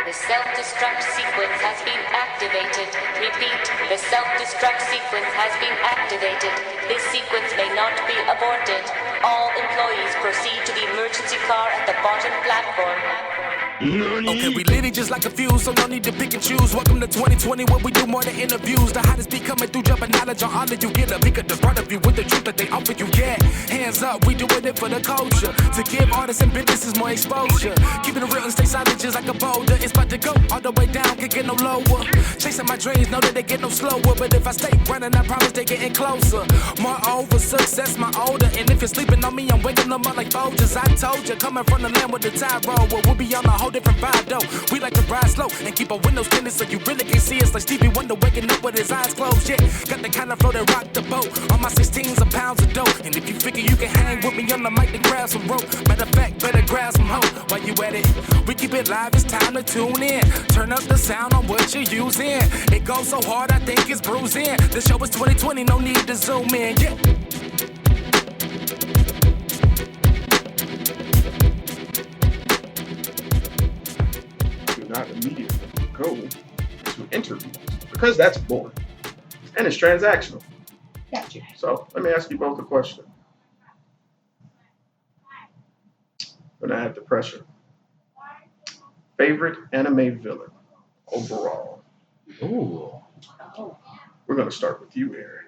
The self-destruct sequence has been activated. Repeat, the self-destruct sequence has been activated. This sequence may not be aborted. All employees proceed to the emergency car at the bottom platform. Okay, we lit it just like a fuse, so no need to pick and choose. Welcome to 2020, where we do more than interviews. The hottest be coming through, jumping knowledge on all of you. Get a peek at the front of you with the truth that they offer you. Yeah, hands up, we doing it for the culture. To give artists and businesses more exposure. Keeping it real and stay solid just like a boulder. It's about to go all the way down, can't get no lower. Chasing my dreams, know that they get no slower. But if I stay running, I promise they getting closer. Moreover, success my older. And if you're sleeping on me, I'm waking them up like Folgers. I told you, coming from the land with the tide roll. Well, we'll be on a whole different vibe though. We like to ride slow and keep our windows tinted so you really can see us like Stevie Wonder waking up with his eyes closed. Yeah, got the kind of flow that rock the boat. On my 16s of pounds of dough. And if you figure you can hang with me on the mic, then grab some rope. Matter of fact, better grab some hope while you at it. We keep it live, it's time to tune in. Turn up the sound on what you're using. It goes so hard, I think it's bruising. The show is 2020, no need to zoom in. Yeah. Not immediately go to interviews because that's boring and it's transactional. Gotcha. So let me ask you both a question. When I have the pressure. Favorite anime villain overall? Ooh. We're gonna start with you, Aaron.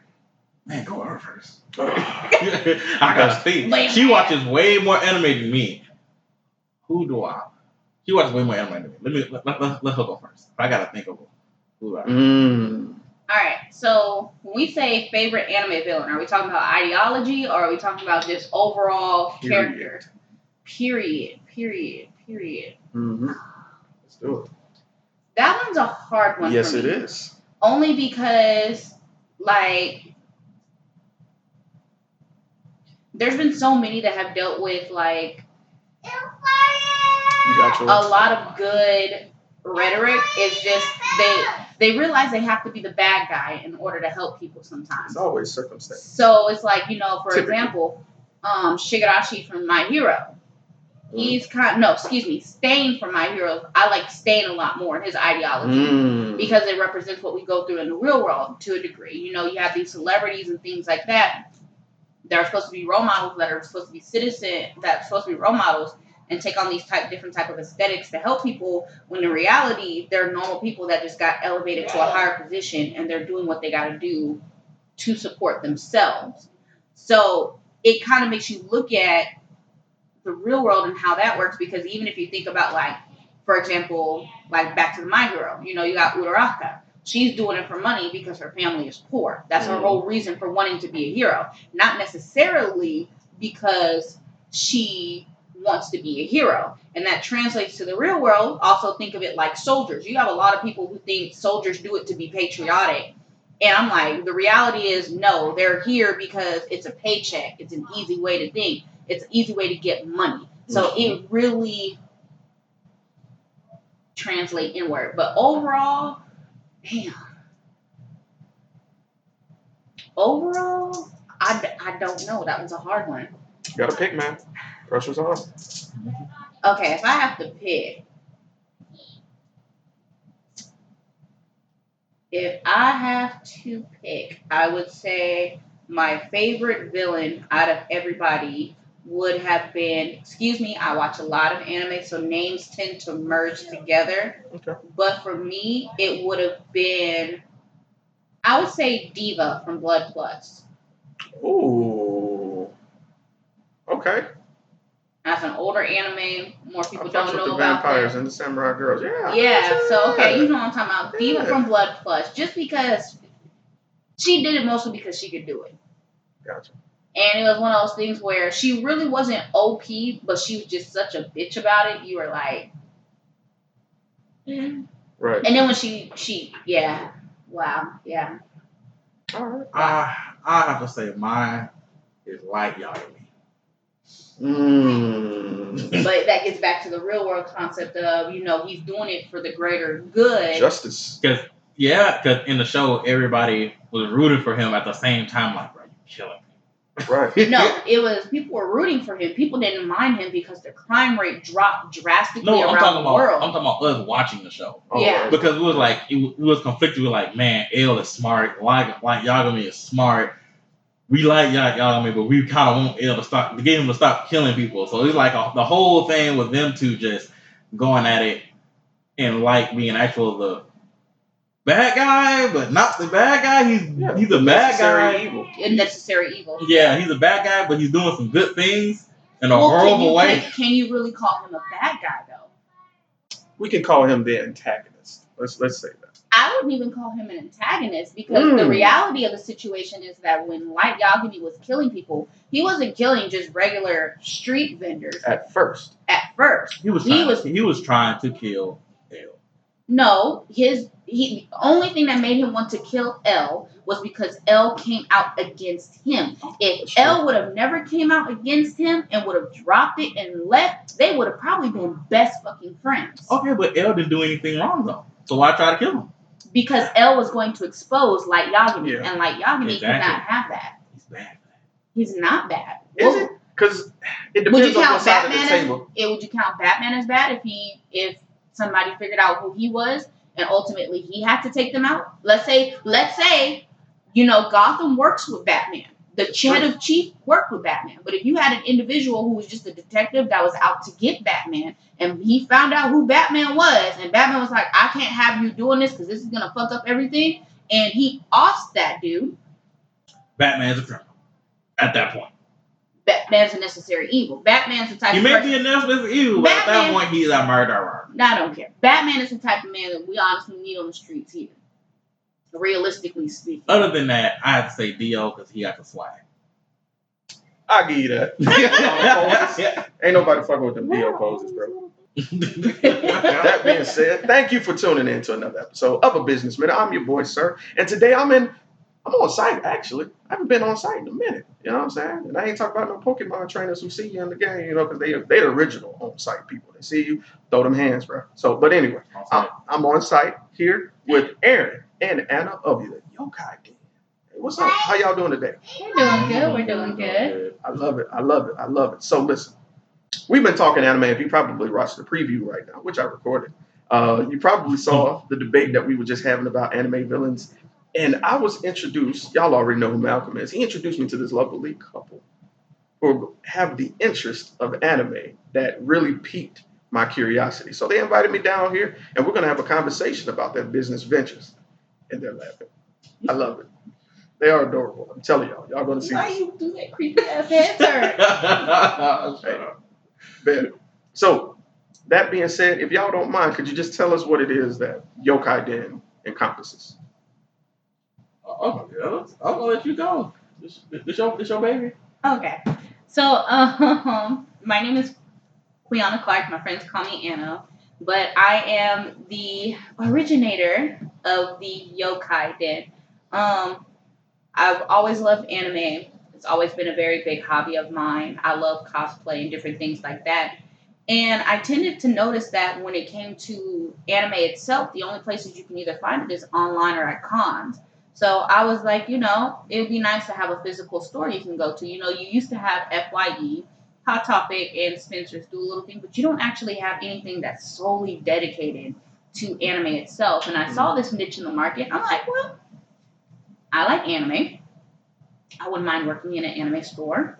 Man, go her first. I gotta think. She watches way more anime than me. Who do I? She watches way more anime than me. Let's go first. I gotta think of who I. Alright, so when we say favorite anime villain, are we talking about ideology or are we talking about just overall character? Period. Mm-hmm. Let's do it. That one's a hard one. Yes, for me. it is. Only because, like, there's been so many that have dealt with, like, a lot of good rhetoric. It's just they realize they have to be the bad guy in order to help people sometimes. It's always circumstance. So it's like, for example, Shigarashi from My Hero. He's Stain from My Hero. I like Stain a lot more in his ideology because it represents what we go through in the real world to a degree. You have these celebrities and things like that. They're supposed to be role models that are supposed to be role models and take on these different type of aesthetics to help people, when in reality, they're normal people that just got elevated to a higher position and they're doing what they got to do to support themselves. So it kind of makes you look at the real world and how that works, because even if you think about, like, for example, like back to the My Hero, you got Uraraka. She's doing it for money because her family is poor. That's her whole reason for wanting to be a hero. Not necessarily because she wants to be a hero. And that translates to the real world. Also think of it like soldiers. You have a lot of people who think soldiers do it to be patriotic. And I'm like, the reality is, no, they're here because it's a paycheck. It's an easy way to think. It's an easy way to get money. So it really translates inward. But overall, I don't know. That was a hard one. You gotta pick, man. Pressure's on. Okay, if I have to pick. I would say my favorite villain out of everybody would have been, I watch a lot of anime, so names tend to merge together. Okay. But for me, it would have been, I would say Diva from Blood Plus. Ooh. Okay. That's an older anime. More people don't know the about vampires that. and the samurai girls. Yeah. Yeah. So okay, you know what I'm talking about. Diva from Blood Plus, just because she did it mostly because she could do it. Gotcha. And it was one of those things where she really wasn't OP, but she was just such a bitch about it. You were like, right. And then when she, wow, yeah. All right. I have to say mine is Light Yagami. But that gets back to the real world concept of, he's doing it for the greater good. Justice. Because in the show, everybody was rooting for him at the same time, like, bro, you killing me. Right. No, it was people were rooting for him. People didn't mind him because the crime rate dropped drastically around the world. I'm talking about us watching the show. Yeah. Because it was like it was conflicted with like, man, L is smart, like Yagami is smart. We like Yagami, but we kind of want L to get him to stop killing people. So it's like the whole thing with them two just going at it and like being the bad guy, but not the bad guy. He's a bad guy. Evil. Necessary evil. Yeah, he's a bad guy, but he's doing some good things in a horrible way. Can you really call him a bad guy though? We can call him the antagonist. Let's say that. I wouldn't even call him an antagonist because the reality of the situation is that when Light Yagami was killing people, he wasn't killing just regular street vendors. At first. He was trying to kill L. No, the only thing that made him want to kill L was because L came out against him. If L would have never came out against him and would have dropped it and left, they would have probably been best fucking friends. Okay, but L didn't do anything wrong though. So why try to kill him? Because L was going to expose Light Yagami, Yeah. and Light Yagami could not have that. He's bad. He's not bad. Is it? Because it depends on what side of the table. Would you count Batman as bad if somebody figured out who he was and ultimately he had to take them out? Let's say, Gotham works with Batman. The Ched of Chief worked with Batman. But if you had an individual who was just a detective that was out to get Batman and he found out who Batman was and Batman was like, I can't have you doing this because this is going to fuck up everything, and he offed that dude. Batman's a criminal at that point. Batman's a necessary evil. Batman's the type he of may be a necessary evil, but at that point he's a murderer. I don't care. Batman is the type of man that we honestly need on the streets here. Realistically speaking. Other than that, I have to say Dio because he got the swag. I'll give you that. Ain't nobody fucking with them Dio poses, bro. That being said, thank you for tuning in to another episode of A Businessman. I'm your boy, Sirr. And today I'm on site, actually. I haven't been on site in a minute. You know what I'm saying? And I ain't talking about no Pokemon trainers who see you in the game, because they're the original on-site people. They see you, throw them hands, bro. So, but anyway, I'm on site here with Aaron and Anna of the YOKAI Den. Hey, what's up? How y'all doing today? We're doing good. I love it. So listen, we've been talking anime. If you probably watched the preview right now, which I recorded, you probably saw the debate that we were just having about anime villains. And I was introduced, y'all already know who Malcolm is. He introduced me to this lovely couple who have the interest of anime that really piqued my curiosity. So they invited me down here, and we're going to have a conversation about their business ventures. And they're laughing. I love it. They are adorable. I'm telling y'all. Y'all going to see Why this. you do that creepy ass answer? Better. So, that being said, if y'all don't mind, could you just tell us what it is that YOKAI Den encompasses? I'm gonna let you go. This your baby. Okay. So, my name is Quianna Clark. My friends call me Anna. But I am the originator of the YOKAI Den. I've always loved anime. It's always been a very big hobby of mine. I love cosplay and different things like that. And I tended to notice that when it came to anime itself, the only places you can either find it is online or at cons. So I was like, it would be nice to have a physical store you can go to. You used to have FYE, Hot Topic, and Spencer's do a little thing, but you don't actually have anything that's solely dedicated to anime itself. And I saw this niche in the market. I'm like, well, I like anime. I wouldn't mind working in an anime store.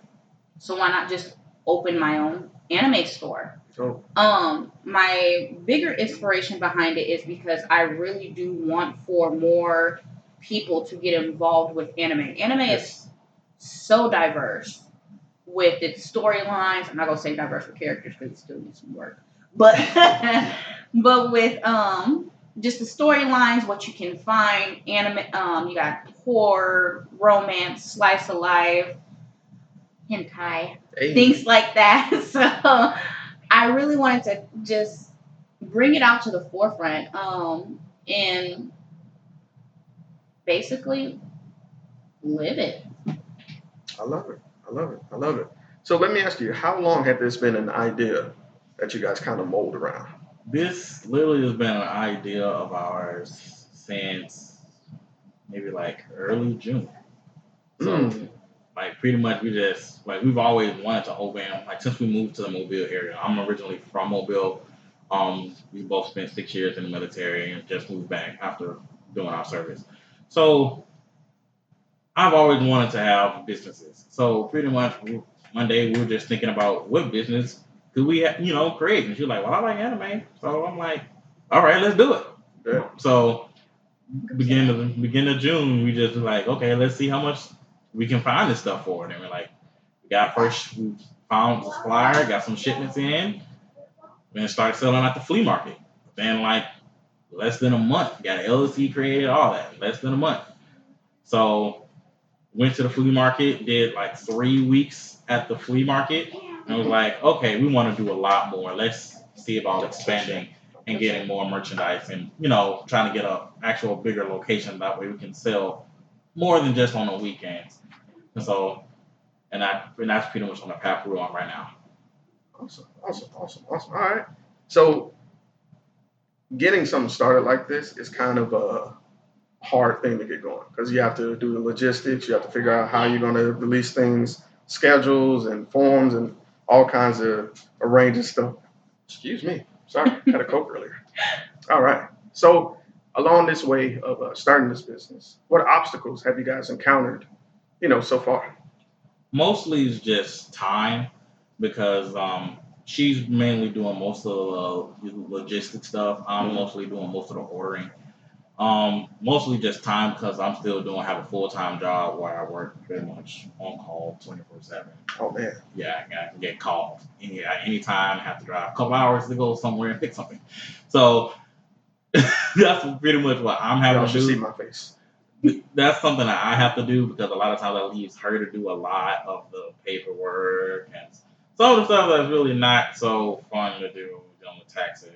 So why not just open my own anime store? Sure. My bigger inspiration behind it is because I really do want for more people to get involved with anime. Anime is so diverse with its storylines. I'm not gonna say diverse with characters because it still needs some work. But with just the storylines, what you can find, anime, you got horror, romance, slice of life, hentai, things like that. So I really wanted to just bring it out to the forefront, and basically live it. I love it. So let me ask you, how long had this been an idea that you guys kind of mold around? This literally has been an idea of ours since maybe like early June. So like pretty much we just like we've always wanted to open like since we moved to the Mobile area. I'm originally from Mobile. We both spent 6 years in the military and just moved back after doing our service. So I've always wanted to have businesses. So pretty much one day we were just thinking about what business could we create. And she was like, well, I like anime. So I'm like, all right, let's do it. Yeah. So beginning of June, we just like, okay, let's see how much we can find this stuff for. And then we're like, we found the supplier, got some shipments in, and started selling at the flea market. Then like less than a month, got an LLC created, all that, less than a month. So went to the flea market, did like 3 weeks at the flea market, and was like, okay, we want to do a lot more. Let's see about expanding and getting more merchandise and, trying to get a actual bigger location. That way we can sell more than just on the weekends. And so, and that's pretty much on the path we're on right now. Awesome. All right. So getting something started like this is kind of a hard thing to get going because you have to do the logistics. You have to figure out how you're going to release things, schedules and forms and all kinds of arranging stuff. Excuse me. Sorry, had a Coke earlier. All right. So along this way of starting this business, what obstacles have you guys encountered, so far? Mostly it's just time because she's mainly doing most of the logistic stuff. I'm mostly doing most of the ordering. Mostly just time because I'm still have a full-time job where I work pretty much on call 24/7. Oh man. Yeah, I can get called anytime. I have to drive a couple hours to go somewhere and fix something. So that's pretty much what I'm having to do. See my face. That's something that I have to do because a lot of times I leave her to do a lot of the paperwork and some of the stuff that's really not so fun to do, dealing with taxes.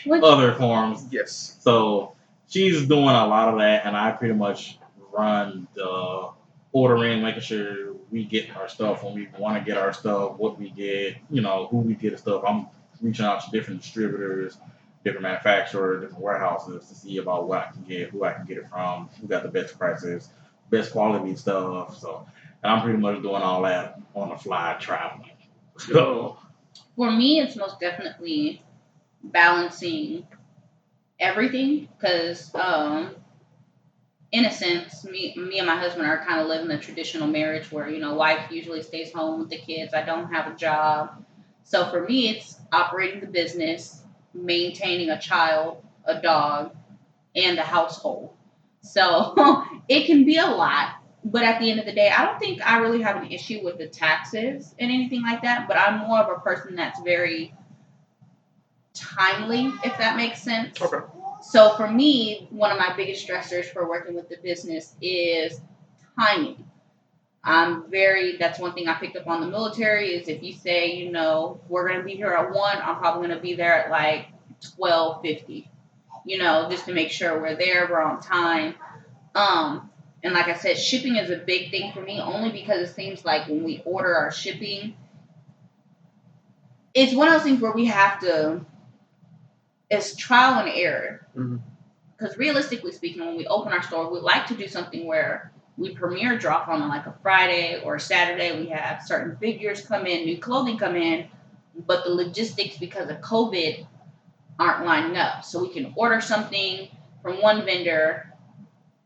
Other forms. Yes. So she's doing a lot of that, and I pretty much run the ordering, making sure we get our stuff when we want to get our stuff, what we get, who we get the stuff. I'm reaching out to different distributors, different manufacturers, different warehouses to see about what I can get, who I can get it from, who got the best prices, best quality stuff. So, and I'm pretty much doing all that on the fly traveling. So for me, it's most definitely balancing everything because in a sense me and my husband are kind of living a traditional marriage where wife usually stays home with the kids. I don't have a job, so for me it's operating the business, maintaining a child, a dog, and a household. So it can be a lot, but at the end of the day I don't think I really have an issue with the taxes and anything like that, but I'm more of a person that's very timely, if that makes sense. Okay. So for me, one of my biggest stressors for working with the business is timing. That's one thing I picked up on the military is if you say, we're going to be here at 1, I'm probably going to be there at like 12:50, just to make sure we're there, we're on time. And like I said, shipping is a big thing for me only because it seems like when we order our shipping, it's one of those things where we have to, it's trial and error. Because realistically speaking, when we open our store, we like to do something where we premiere drop on like a Friday or a Saturday. We have certain figures come in, new clothing come in, but the logistics because of COVID aren't lining up. So we can order something from one vendor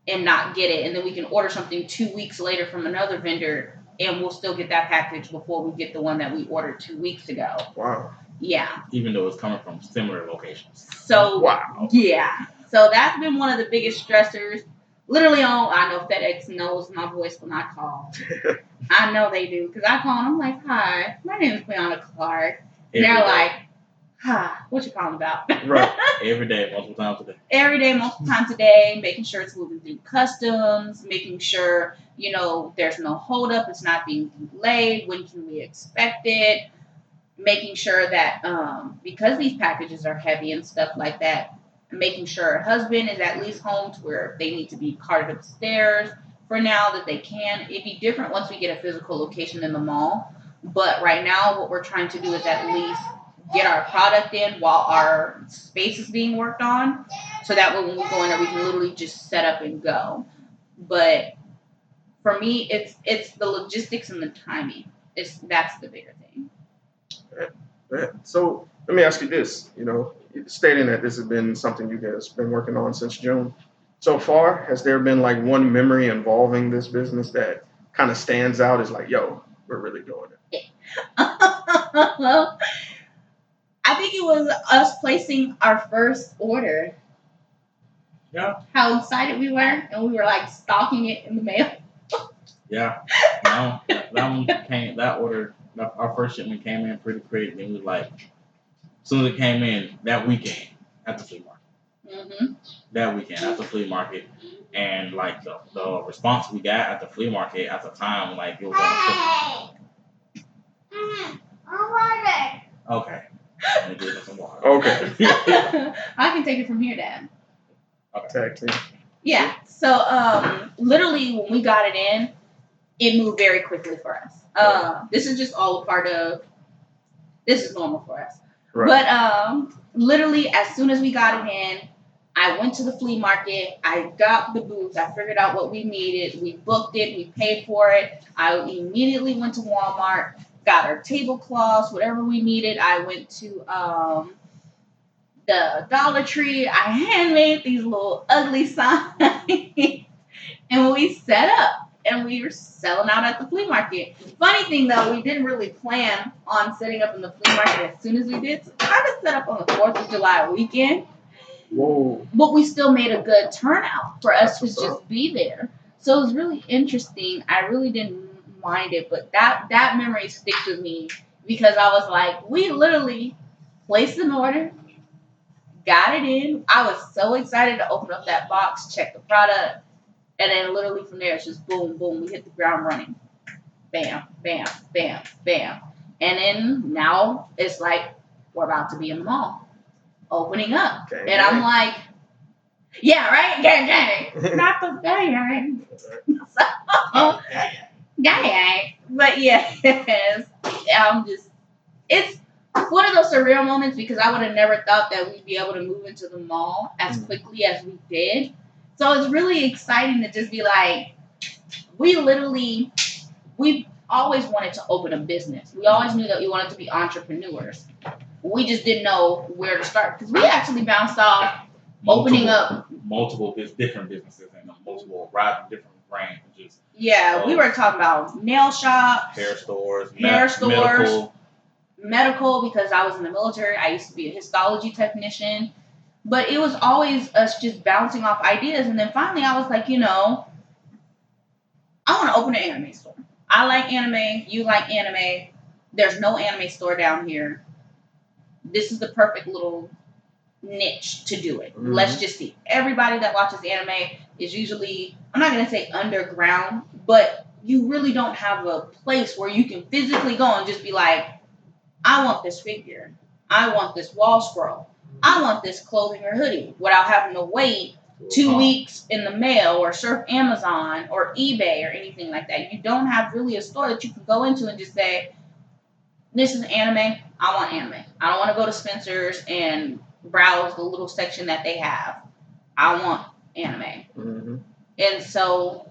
and not get it, and then we can order something 2 weeks later from another vendor and we'll still get that package before we get the one that we ordered 2 weeks ago. Wow. Yeah. Even though it's coming from similar locations. So, wow. Yeah. So that's been one of the biggest stressors. Literally, I know FedEx knows my voice when I call. I know they do. Because I call and I'm like, hi, my name is Quianna Clark. And they're like, hi, what you calling about? Right. Every day, multiple times a day. Every day, multiple times a day, making sure it's moving through customs, making sure, there's no holdup, it's not being delayed, when can we expect it, making sure that because these packages are heavy and stuff like that, making sure her husband is at least home to where they need to be carted upstairs for now that they can. It'd be different once we get a physical location in the mall. But right now what we're trying to do is at least get our product in while our space is being worked on. So that way when we go in there, we can literally just set up and go. But for me, it's the logistics and the timing. That's the bigger thing. Right. So let me ask you this. Stating that this has been something you guys been working on since June. So far, has there been like one memory involving this business that kind of stands out as like, yo, we're really doing it? Well, I think it was us placing our first order. Yeah. How excited we were, and we were like stalking it in the mail. Yeah. No, our first shipment came in pretty quick. And we was like, as soon as it came in that weekend at the flea market. Mm-hmm. That weekend at the flea market. And like the response we got at the flea market at the time, like it was okay. Let me give it some water. Okay. I can take it from here, Dad. Okay. Tag team. Yeah. So literally when we got it in, it moved very quickly for us. This is just all a part of. This is normal for us. Right. But literally as soon as we got it in, I went to the flea market. I got the booths. I figured out what we needed. We booked it. We paid for it. I immediately went to Walmart, got our tablecloths, whatever we needed. I went to the Dollar Tree. I handmade these little ugly signs. And we set up. And we were selling out at the flea market. Funny thing though, we didn't really plan on setting up in the flea market as soon as we did. So kind of set up on the 4th of July weekend. Whoa. But we still made a good turnout for us to That's just what's up. be there. So it was really interesting. I really didn't mind it, but that memory sticks with me because I was like, we literally placed an order, got it in. I was so excited to open up that box, check the product, and then literally from there it's just boom, boom. We hit the ground running. Bam, bam, bam, bam. And then now it's like we're about to be in the mall. Opening up. Gang, and gang. I'm like, yeah, right? Gang, gang. Not the gang. Gang. But yes, it's one of those surreal moments because I would have never thought that we'd be able to move into the mall as quickly as we did. So it's really exciting to just be like, we always wanted to open a business. We always knew that we wanted to be entrepreneurs. We just didn't know where to start because we actually bounced off opening up multiple different businesses and multiple different brands. We were talking about nail shops, hair stores, medical because I was in the military. I used to be a histology technician, but it was always us just bouncing off ideas. And then finally, I was like, I want to open an anime store. I like anime. You like anime. There's no anime store down here. This is the perfect little niche to do it. Mm-hmm. Let's just see. Everybody that watches anime is usually, I'm not going to say underground, but you really don't have a place where you can physically go and just be like, I want this figure. I want this wall scroll. I want this clothing or hoodie without having to wait 2 weeks in the mail or surf Amazon or eBay or anything like that. You don't have really a store that you can go into and just say, this is anime. I want anime. I don't want to go to Spencer's and browse the little section that they have. I want anime. Mm-hmm. And so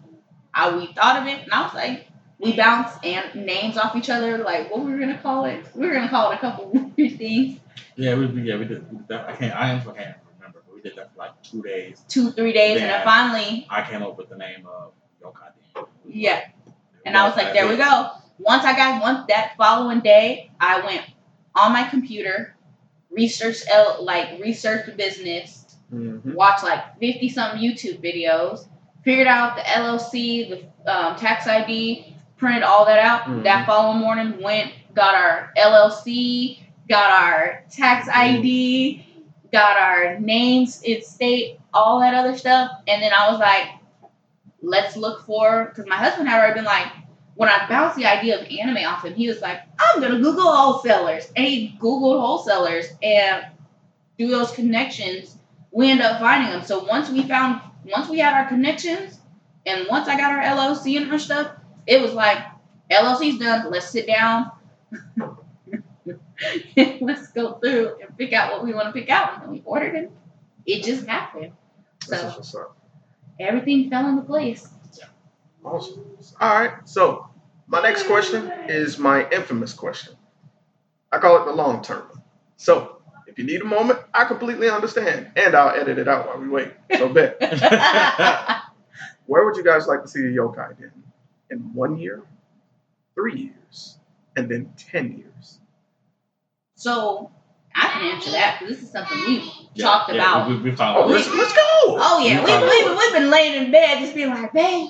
we thought of it, and I was like, we bounced names off each other, like what we were going to call it. We were going to call it a couple weird things. Yeah, we did that. I honestly can't remember, but we did that for like 2 days. 2-3 days, and then finally I came up with the name of YOKAI Den. Yeah. And I was like, there we go. Once I got that following day, I went on my computer, researched the business, watched like 50-something YouTube videos, figured out the LLC, the tax ID, printed all that out. Mm-hmm. That following morning, got our LLC, got our tax ID, got our names, state, all that other stuff. And then I was like, let's look for, because my husband had already been like, when I bounced the idea of anime off him, he was like, I'm going to Google wholesalers. And he Googled wholesalers, and through those connections, we ended up finding them. So once we had our connections, and once I got our LLC and our stuff, it was like, LLC's done, let's sit down. Let's go through and pick out what we want to pick out. And we ordered it. It just happened. So everything fell into place. Awesome. All right. So my next question is my infamous question. I call it the long term. So if you need a moment, I completely understand, and I'll edit it out while we wait. So bet. Where would you guys like to see the Yokai Den? In 1 year, 3 years, and then 10 years? So I can answer that because this is something we've talked about. We've talked Oh, about let's this. go. Oh yeah, we've been laying in bed just being like, babe,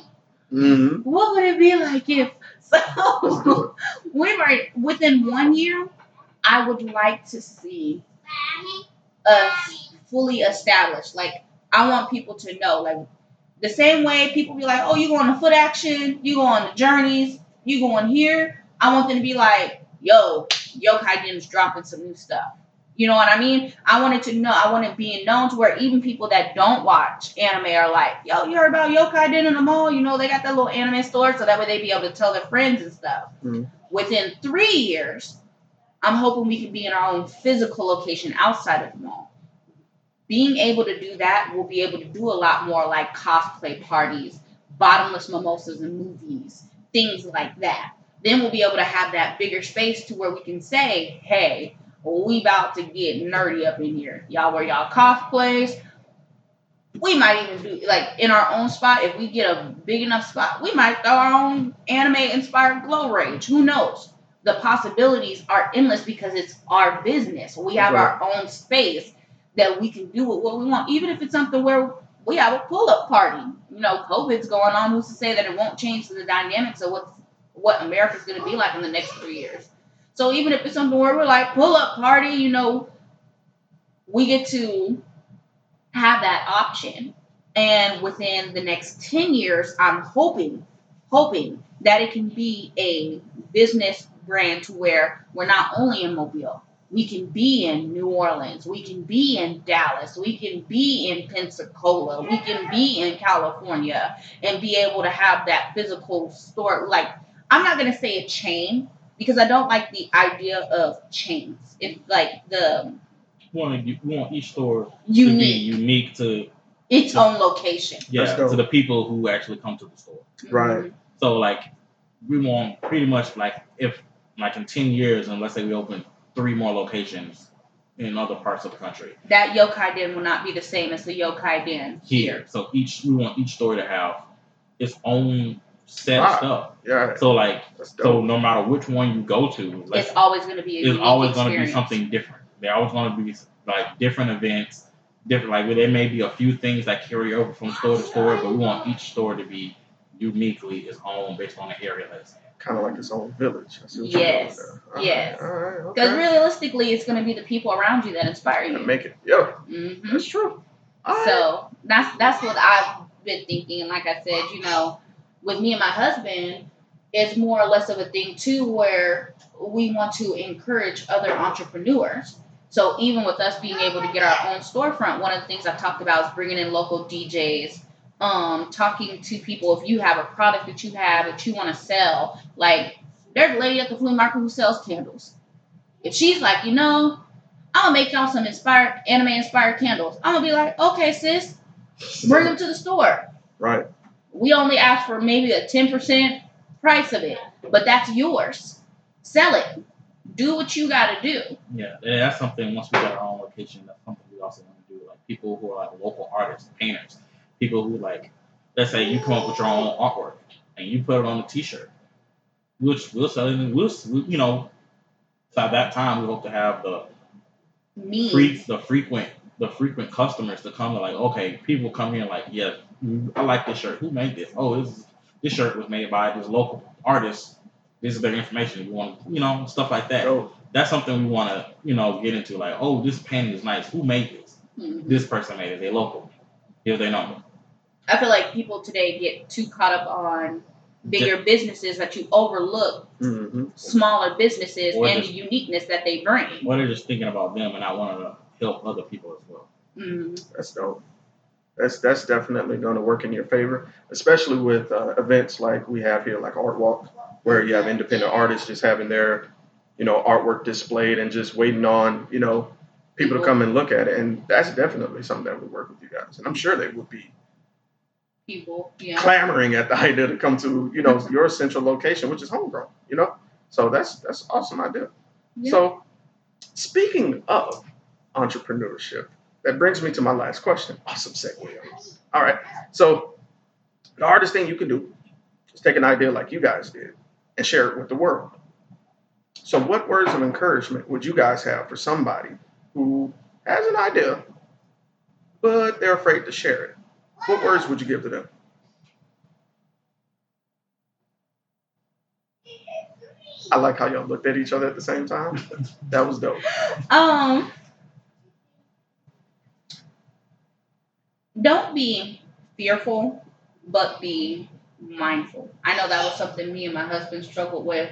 Mm-hmm. what would it be like if? So within 1 year, I would like to see us fully established. Like I want people to know, like the same way people be like, oh, you go on the foot action, you go on the journeys, you go on here. I want them to be like, yo, Yokai Den's dropping some new stuff. You know what I mean? I want it being known to where even people that don't watch anime are like, yo, you heard about Yokai Den in the mall? You know, they got that little anime store, so that way they be able to tell their friends and stuff. Mm-hmm. Within 3 years, I'm hoping we can be in our own physical location outside of the mall. Being able to do that, we'll be able to do a lot more like cosplay parties, bottomless mimosas and movies, things like that. Then we'll be able to have that bigger space to where we can say, hey, we about to get nerdy up in here. Y'all wear y'all cosplays. We might even do, like, in our own spot, if we get a big enough spot, we might throw our own anime-inspired glow rage. Who knows? The possibilities are endless because it's our business. We have our own space that we can do with what we want, even if it's something where we have a pull-up party. You know, COVID's going on. Who's to say that it won't change the dynamics of what America's going to be like in the next 3 years? So even if it's something where we're like, pull-up party, you know, we get to have that option. And within the next 10 years, I'm hoping that it can be a business brand to where we're not only in Mobile, we can be in New Orleans, we can be in Dallas, we can be in Pensacola, we can be in California, and be able to have that physical store. Like, I'm not going to say a chain because I don't like the idea of chains. It's like You want each store unique. to be unique to its own location. Yeah, to the people who actually come to the store. Right. Mm-hmm. So, like, we want pretty much, like, if, like, in 10 years, and let's say we open 3 more locations in other parts of the country. That Yokai Den will not be the same as the Yokai Den here. So we want each store to have its own set of stuff. Yeah. So, like, no matter which one you go to, like, it's always going to be something different. They're always going to be, like, different events. Different, like, there may be a few things that carry over from store to store, but we want each store to be uniquely its own based on the area that's in. Kind of like its own village. Yes. Because realistically, it's going to be the people around you that inspire you. Make it. Yeah. Mm-hmm. That's true. So that's what I've been thinking. And like I said, you know, with me and my husband, it's more or less of a thing too, where we want to encourage other entrepreneurs. So even with us being able to get our own storefront, one of the things I've talked about is bringing in local DJs, talking to people. If you have a product that you have that you want to sell, like there's a lady at the flea market who sells candles. If she's like, you know, I'm gonna make y'all some anime inspired candles, I'm gonna be like, okay, sis, bring them to the store. Right. We only ask for maybe a 10% price of it, but that's yours. Sell it. Do what you got to do. Yeah, that's something. Once we get our own location, that's something we also want to do. Like people who are like local artists, painters, people who like, let's say you come up with your own artwork and you put it on a T-shirt. We'll sell it, and you know, so at that time we hope to have the frequent customers to come to like, okay, people come here like, yeah, I like this shirt. Who made this? Oh, this shirt was made by this local artist. This is their information. We want, you know, stuff like that. Oh. That's something we want to, you know, get into. Like, oh, this pen is nice. Who made this? Mm-hmm. This person made it. They local. Here's their number. I feel like people today get too caught up on bigger businesses that you overlook smaller businesses and the uniqueness that they bring. Or they're just thinking about them and not wanting to help other people as well. Mm-hmm. That's dope. That's definitely going to work in your favor, especially with events like we have here, like Art Walk, where you have independent artists just having their, you know, artwork displayed and just waiting on, you know, people to come and look at it. And that's definitely something that would work with you guys. And I'm sure they would be people, yeah, clamoring at the idea to come to, your central location, which is homegrown, So that's an awesome idea. Yeah. So speaking of entrepreneurship, that brings me to my last question. Awesome segue. All right. So the hardest thing you can do is take an idea like you guys did and share it with the world. So what words of encouragement would you guys have for somebody who has an idea, but they're afraid to share it? What words would you give to them? I like how y'all looked at each other at the same time. That was dope. Don't be fearful, but be mindful. I know that was something me and my husband struggled with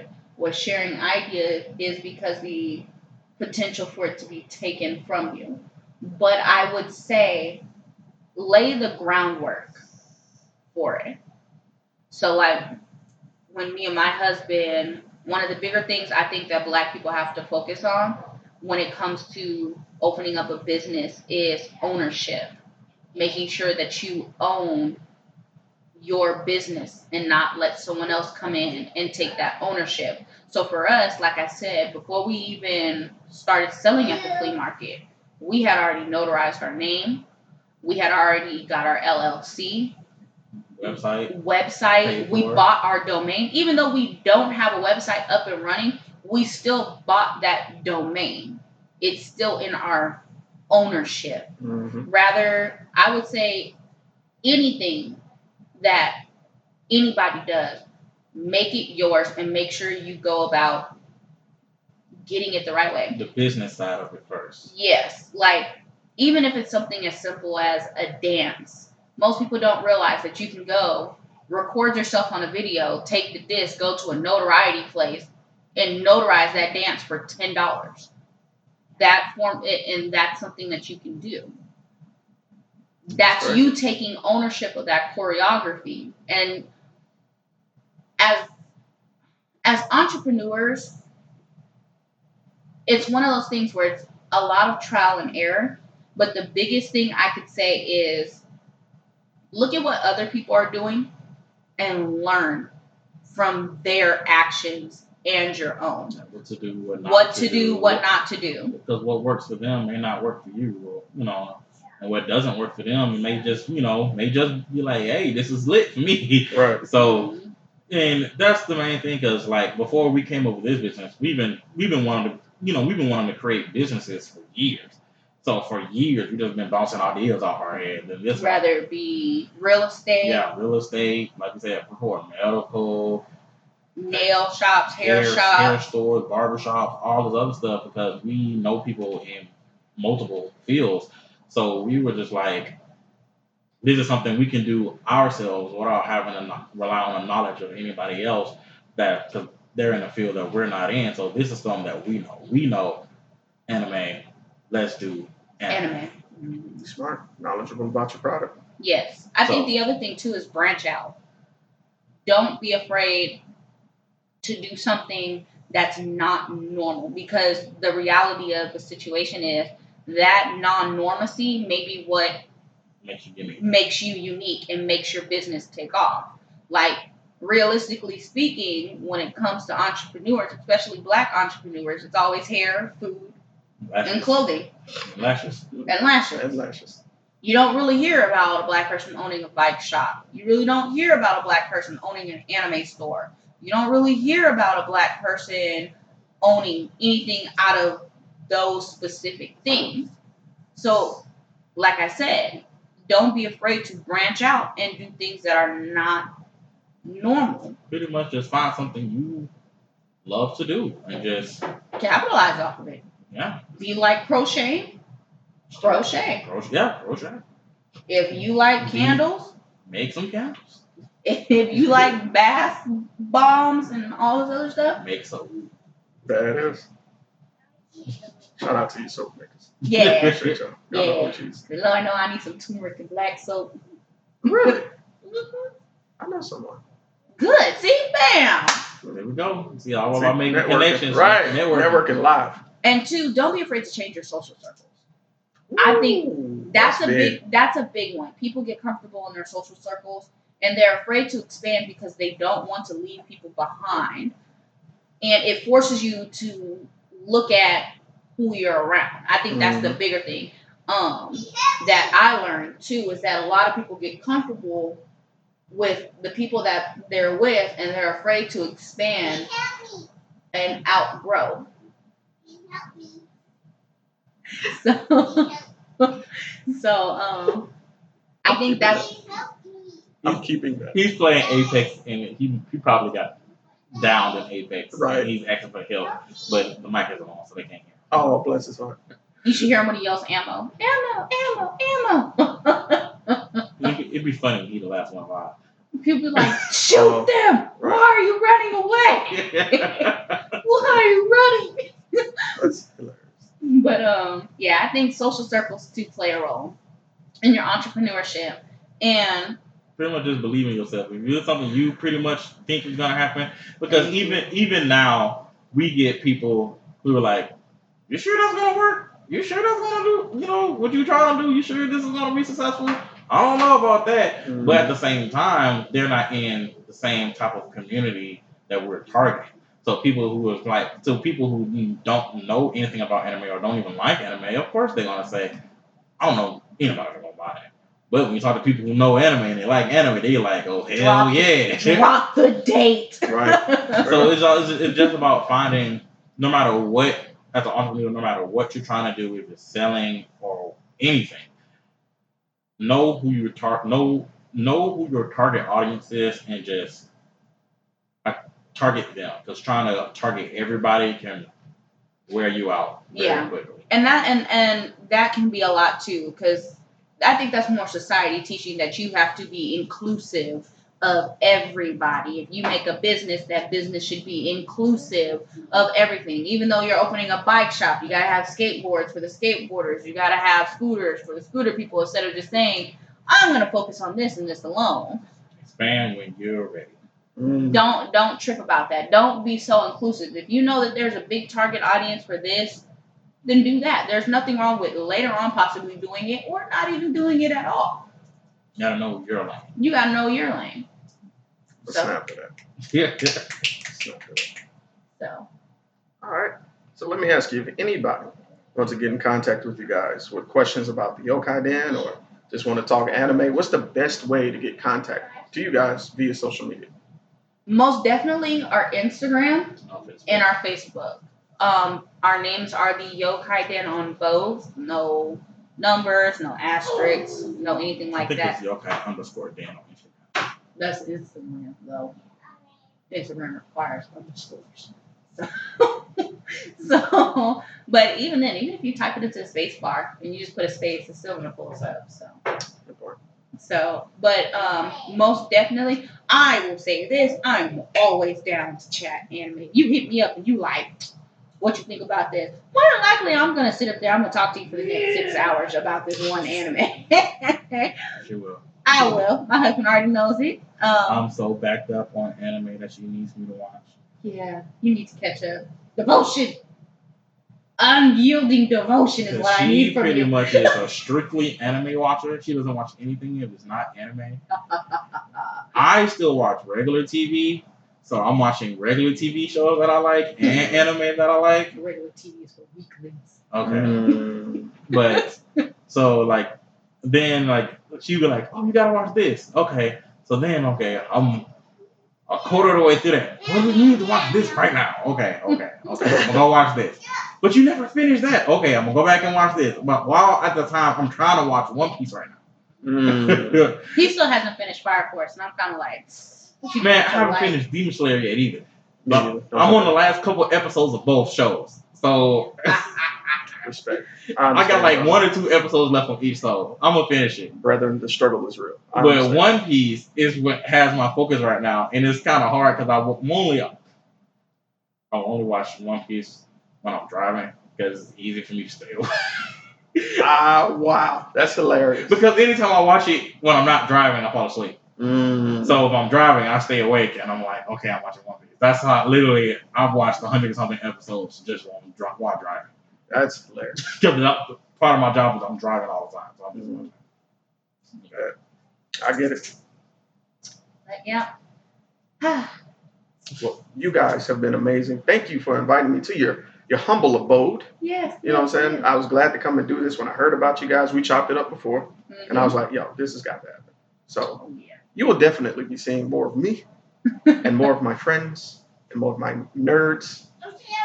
sharing ideas, is because the potential for it to be taken from you. But I would say lay the groundwork for it. So like when me and my husband, one of the bigger things I think that Black people have to focus on when it comes to opening up a business is ownership. Making sure that you own your business and not let someone else come in and take that ownership. So for us, like I said, before we even started selling at the flea market, we had already notarized our name. We had already got our LLC. Website. We bought our domain. Even though we don't have a website up and running, we still bought that domain. It's still in our ownership. Mm-hmm. Rather, I would say anything that anybody does, make it yours and make sure you go about getting it the right way. The business side of it first. Yes. Like, even if it's something as simple as a dance, most people don't realize that you can go record yourself on a video, take the disc, go to a notoriety place, and notarize that dance for $10. And that's something that you can do. That's right. You taking ownership of that choreography. And as entrepreneurs, it's one of those things where it's a lot of trial and error. But the biggest thing I could say is look at what other people are doing and learn from their actions and your own. What to do, what not to do. Because what works for them may not work for you, and what doesn't work for them may just be like, hey, this is lit for me. Right. So, and that's the main thing, because like before we came up with this business, we've been wanting to create businesses for years. So for years, we've just been bouncing ideas off our head. Rather it be real estate. Yeah, real estate, like we said before, medical, nail shops, hair stores, barber shops, all this other stuff, because we know people in multiple fields. So we were just like, this is something we can do ourselves without having to rely on the knowledge of anybody else, because they're in a field that we're not in. So this is something that we know. We know anime. Let's do anime. Smart, knowledgeable about your product. Yes. I think the other thing too is branch out. Don't be afraid to do something that's not normal, because the reality of the situation is that non-normacy may be what makes you unique and makes your business take off. Like, realistically speaking, when it comes to entrepreneurs, especially Black entrepreneurs, it's always hair, food, and clothing. Lashes. You don't really hear about a Black person owning a bike shop. You really don't hear about a Black person owning an anime store. You don't really hear about a Black person owning anything out of those specific things. So, like I said, don't be afraid to branch out and do things that are not normal. Pretty much just find something you love to do and just capitalize off of it. Yeah. Do you like crochet? Crochet. Crochet. If you like candles, make some candles. If you like bath bombs and all this other stuff, make soap. That is. Shout out to you soap makers. Yeah. Appreciate y'all. Yeah. Lord, I know I need some turmeric and black soap. Really? I know someone. Good. See, bam. There we go. See, all of our making connections. Right. Networking live. And two, don't be afraid to change your social circles. I think that's a big one. People get comfortable in their social circles and they're afraid to expand because they don't want to leave people behind. And it forces you to look at who you're around. I think that's the bigger thing. That I learned too is that a lot of people get comfortable with the people that they're with and they're afraid to expand and outgrow. So I think that's I'm keeping that. He's playing Apex and he probably got downed in Apex. Right. And he's asking for help, but the mic isn't on, so they can't hear. Oh, bless his heart. you should hear him when he yells ammo. Ammo. It'd be funny if he's the last one alive. People be like, shoot them! Right. Why are you running away? Why are you running? That's hilarious. But yeah, I think social circles do play a role in your entrepreneurship. And pretty much just believe in yourself. If you do something you pretty much think is gonna happen, because even now we get people who are like, "You sure that's gonna work? You sure that's gonna do? What you trying to do? You sure this is gonna be successful?" I don't know about that, but at the same time, they're not in the same type of community that we're targeting. So people who don't know anything about anime or don't even like anime, of course they're gonna say, "I don't know anybody's gonna buy that." But when you talk to people who know anime and they like anime, they like, "Oh hell yeah!" Drop the date. Right. So it's just about finding, no matter what, as an entrepreneur, no matter what you're trying to do, if it's selling or anything, know who your target audience is and just target them. Because trying to target everybody can wear you out very quickly. And that can be a lot too, because I think that's more society teaching that you have to be inclusive of everybody. If you make a business, that business should be inclusive of everything. Even though you're opening a bike shop, you gotta have skateboards for the skateboarders. You gotta have scooters for the scooter people, instead of just saying, "I'm gonna focus on this and this alone." Expand when you're ready. Don't trip about that. Don't be so inclusive. If you know that there's a big target audience for this, then do that. There's nothing wrong with later on possibly doing it or not even doing it at all. You gotta know your lane. You gotta know your lane. Snap to that. Yeah. Snap to that. So. All right. So let me ask you, if anybody wants to get in contact with you guys with questions about the Yokai Den or just want to talk anime, what's the best way to get contact to you guys via social media? Most definitely our Instagram and our Facebook. Our names are the Yokai Den on both. No numbers, no asterisks, no anything like that. I think it's Yokai_Den on Instagram. That's Instagram though. Instagram requires underscores. So, but even then, even if you type it into the space bar and you just put a space, it's still gonna pull us up. So, but most definitely, I will say this: I'm always down to chat anime. You hit me up and you like, what you think about this? More than likely, I'm gonna sit up there. I'm gonna talk to you for the next 6 hours about this one anime. She will. I will. My husband already knows it. I'm so backed up on anime that she needs me to watch. Yeah, you need to catch up. Devotion. Unyielding devotion is what I need from you. She pretty much is a strictly anime watcher. She doesn't watch anything if it's not anime. I still watch regular TV, so I'm watching regular TV shows that I like and anime that I like. Regular TV is for weaklings. Okay. But, so, like, then, like, she'd be like, "Oh, you gotta watch this." Okay. So then, okay, I'm a quarter of the way through that. Well, you need to watch this right now. Okay. I'm gonna go watch this. But you never finished that. Okay, I'm gonna go back and watch this. But while at the time, I'm trying to watch One Piece right now. He still hasn't finished Fire Force, and I'm kind of like, man, I haven't finished Demon Slayer yet either. I'm on the last couple episodes of both shows. So, respect. I got like 1 or 2 episodes left on each, so I'm gonna finish it. Brethren, the struggle is real. But One Piece is what has my focus right now, and it's kind of hard because I'll only watch One Piece when I'm driving because it's easy for me to stay away. Wow, that's hilarious. Because anytime I watch it when I'm not driving, I fall asleep. So if I'm driving, I stay awake and I'm like, okay, I'm watching One Piece. That's how literally I've watched 100 something episodes just while driving. That's hilarious. part of my job is I'm driving all the time. So I'm just I get it. But yeah. Well, you guys have been amazing. Thank you for inviting me to your humble abode. Yes. You know what I'm saying? I was glad to come and do this when I heard about you guys. We chopped it up before, and I was like, yo, this has got to happen. So you will definitely be seeing more of me and more of my friends and more of my nerds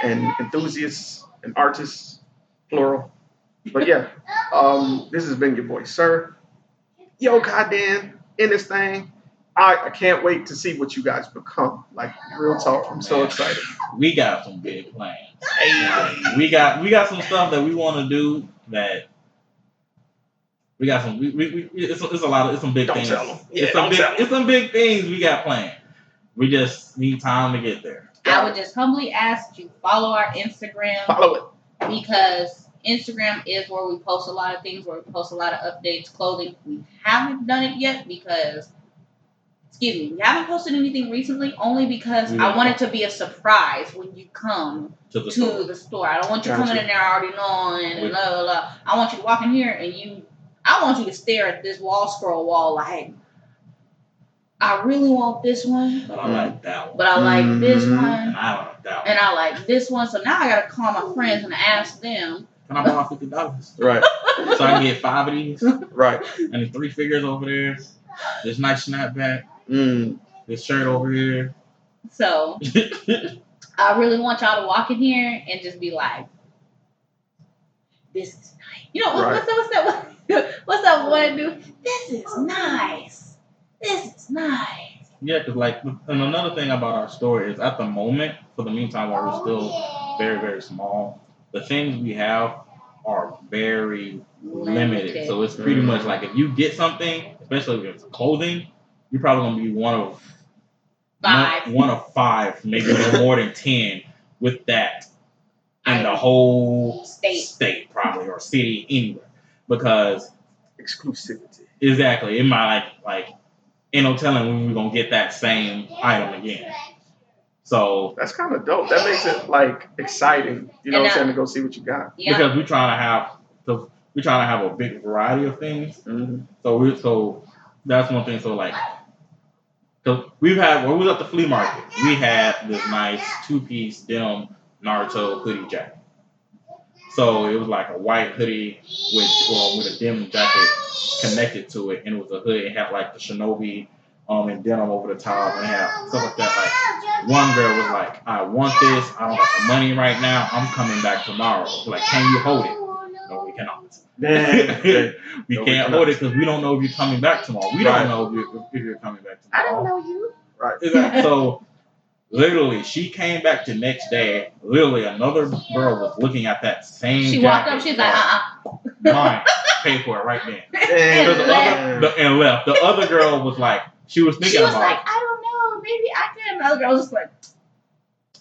and enthusiasts and artists, plural. But yeah, this has been your boy, Sirr. YOKAI Den in this thing. I can't wait to see what you guys become. Like, real talk, I'm so excited. We got some big plans. We got some stuff that we want to do that we got some. It's a lot of some big Don't things. tell them. Yeah, It's some big things we got planned. We just need time to get there. I would just humbly ask that you follow our Instagram. Follow it. Because Instagram is where we post a lot of things, where we post a lot of updates, clothing. We haven't done it yet because, we haven't posted anything recently only because I want it to be a surprise when you come to the store. I don't want you coming in there already knowing and blah, blah, blah. I want you to walk in here and I want you to stare at this scroll wall like, I really want this one. But I like that one. But I like this one. And I like that one. And I like this one. So now I got to call my friends and ask them. Can I borrow $50? Right. So I can get 5 of these. Right. And the 3 figures over there. This nice snapback. This shirt over here. So I really want y'all to walk in here and just be like, this is nice. You know, what's that one do? This is nice. This is nice. Yeah, because and another thing about our store is at the moment, for the meantime, while we're still very, very small, the things we have are very limited. So it's pretty much like if you get something, especially if it's clothing, you're probably gonna be one of 5, maybe no more than 10 with that in the whole state probably, or city, anywhere, because exclusivity. Exactly, it might like ain't no telling when we're gonna get that same item again. So that's kind of dope. That makes it like exciting. You know what I'm saying, to go see what you got. Yeah. Because we're trying to have a big variety of things. So that's one thing. So like, so when we was at the flea market, we had this nice 2-piece denim Naruto hoodie jacket. So it was like a white hoodie with a denim jacket connected to it, and it was a hood. It had like the shinobi and denim over the top, and it had stuff like that. Like one girl was like, "I want this. I don't got the money right now. I'm coming back tomorrow." Like, can you hold it? No, we cannot. We can't hold it because we don't know if you're coming back tomorrow. We don't know if you're coming back tomorrow. I don't know you. Right. Exactly. So literally, she came back the next day. Literally, another girl was looking at that same She jacket. walked up. She's like, Mine. Pay for it right then. And left. The other girl was like, she was thinking about it. She was like, I don't know. Maybe I can. The other girl was just like,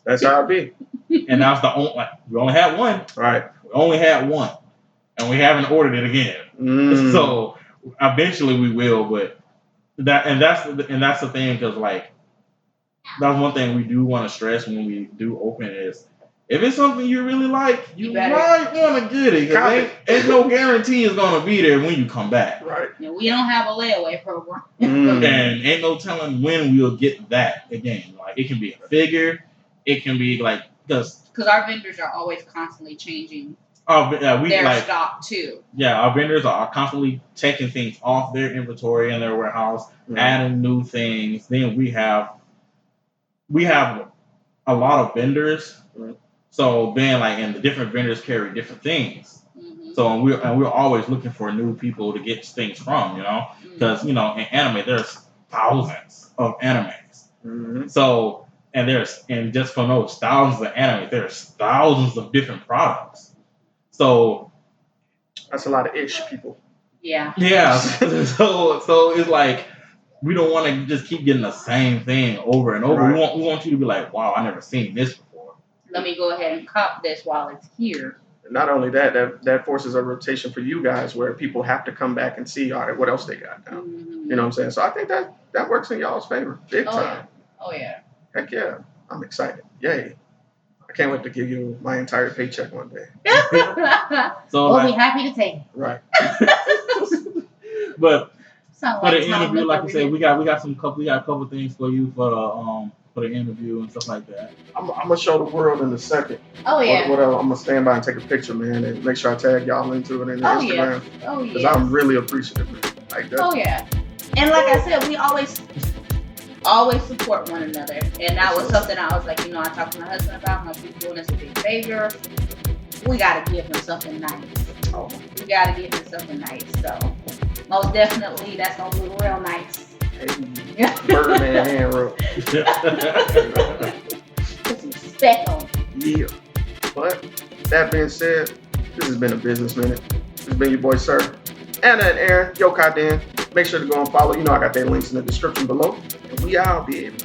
that's how it be. And that's the only, we only had one. Right. We only had one. And we haven't ordered it again. So eventually we will, but that's the thing, because like that's one thing we do want to stress when we do open is if it's something you really like, you might want to get it, because ain't no guarantee it's gonna be there when you come back. Right. And we don't have a layaway program. And ain't no telling when we'll get that again. Like it can be a figure, it can be like because our vendors are always constantly changing. Their stock too. Yeah, our vendors are constantly taking things off their inventory in their warehouse, adding new things. Then we have a lot of vendors. So then and the different vendors carry different things. So we're always looking for new people to get things from, because in anime there's thousands of animes. So and just from those thousands of anime, there's thousands of different products. So that's a lot of ish people. Yeah. Yeah. So it's like we don't want to just keep getting the same thing over and over. Right. We want you to be like, wow, I never seen this before. Let me go ahead and cop this while it's here. Not only that forces a rotation for you guys where people have to come back and see, all right, what else they got now. You know what I'm saying? So I think that works in y'all's favor big time. Yeah. Oh yeah. Heck yeah. I'm excited. Yay. I can't wait to give you my entire paycheck one day. So we'll like, be happy to take. Right. but Sound for the like Tom interview, Nook like I over said, here. we got a couple things for you for the interview and stuff like that. I'm gonna show the world in a second. Oh yeah. What I'm gonna stand by and take a picture, man, and make sure I tag y'all into it in the Oh yeah. Instagram. Oh Because yeah. I'm really appreciative, man. Like that. Oh yeah. And like I said, we always support one another. And that was something I was like, I talked to my husband about. I'm like, he's doing us a big favor. We gotta give him something nice. Oh. We gotta give him something nice. So most definitely that's gonna look real nice. Hey, Birdman hand rub. Put some respect on it. Yeah. But that being said, this has been a Business Minute. This has been your boy Sirr, Anna and Aaron, YOKAI Den. Make sure to go and follow. I got their links in the description below. And we out, baby.